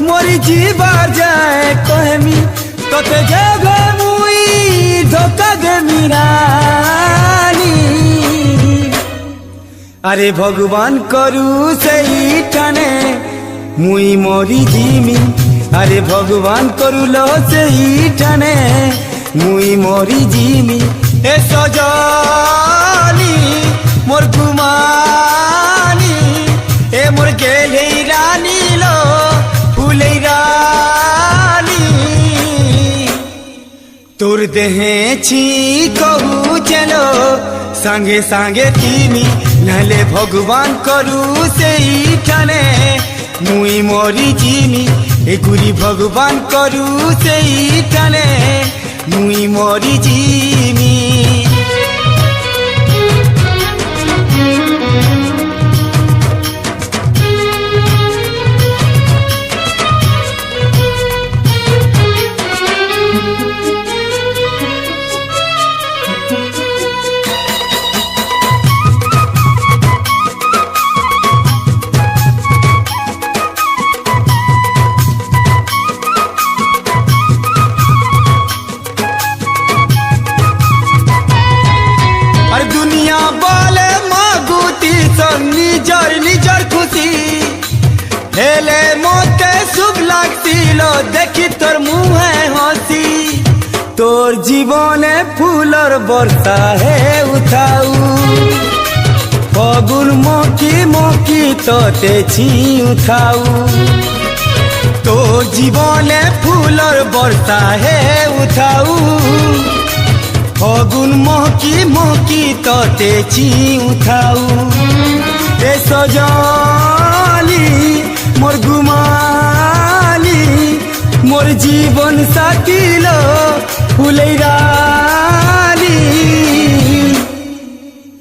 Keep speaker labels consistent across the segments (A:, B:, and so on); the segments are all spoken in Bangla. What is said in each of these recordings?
A: মরি জীবার যায় কহেমি তোতে যাবে মুই ধোকা দেমি রানী। আরে ভগবান করু সেই ঠানে মুই মরি জিমি, আরে ভগবান করুল সেই ঠানে মুই মরি জিমি। এ সজনি মোর গুমানি, এ মোর গেলেই রানী লো ফুলেই রানী। তোর দেহেছি কহু চলো সাঙ্গে সাঙ্গে তিনি, নাহলে ভগবান করু সেই ঠানে মুই মরি জিমি। এগুলি ভগবান করু সেই ঠানে মুই মরি জিমি। নিজর নিজর খুশি হেলে মতে শুভ লাগছিল দেখি তোর মুহে হসি। তোর জীবনে ফুলর বর্ষা হে উঠাউ, ফগুন মকি মকি তোতে ছি উঠাউ। তোর জীবনে ফুলর বর্ষা হে উঠাউ, ফগুন মকি মকি তোতে ছি উঠাউ। এ সজনি মোর গুমানি, মোর জীবন সাথিল ফুলেই রানী।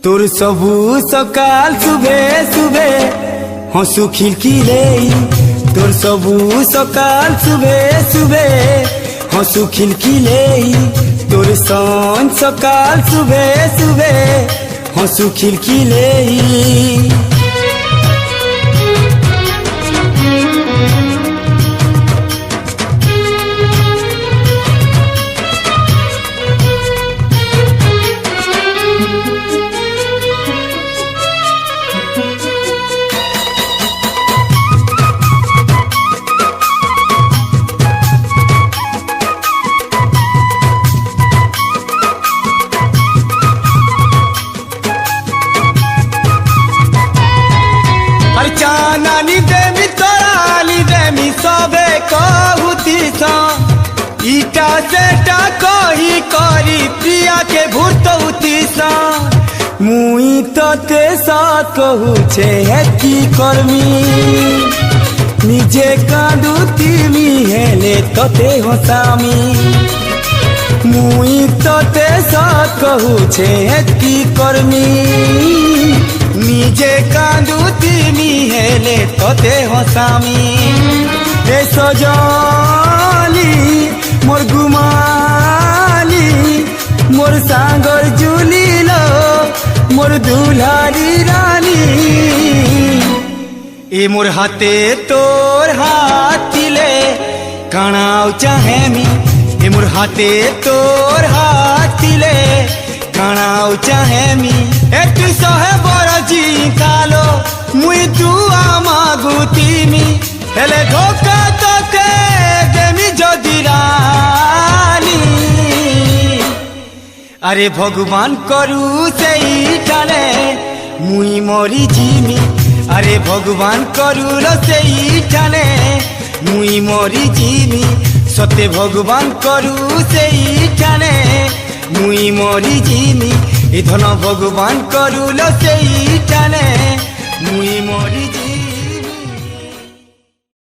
A: তোর সবু সকাল শুভে শুভে হসু খিলখিলেই, তোর সবু সকাল শুভে শুভে হসু খিলখিলেই। তোর সন সকাল শুভে শুভে হসু খিলখিলেই। চানানি দেমি তরালি দেমি সবে কহুতিস, ইটা সেটা কহি করি প্রিয়াকে ভূতৌতিস। মুই তোতে সৎ কহুছে কি করমি, নিজে কাঁদুতিমি হেলে তোতে হসামি। মুই তোতে সৎ কহুছে কি করমি, নিজে কাঁদুতিমি হেলে তোতে হসামি। এ সজনি মোর গুমানি, মোর সাঙ্গর জুলিল মোর দুলারি রানী। এ মোর হাতে তোর হাত দিলে কানাও চাহেমি, এ মোর হাতে তোর হাত দিলে কানাও চাহেমি। একটু সহে বড় জি কালো মুই দুয়া মাগুতিমি, হেলে ধোকা তোকে দেমি যদি রানী। আরে ভগবান করু সেই ঠানে মুই মরি জিমি, আরে ভগবান করুল সেই ঠানে মুই মরি জিমি। সতে ভগবান করু সেই ঠানে মুই মরি জিমি। এ ধন ভগবান করুল সেই ঠানে মুই মরি জিমি।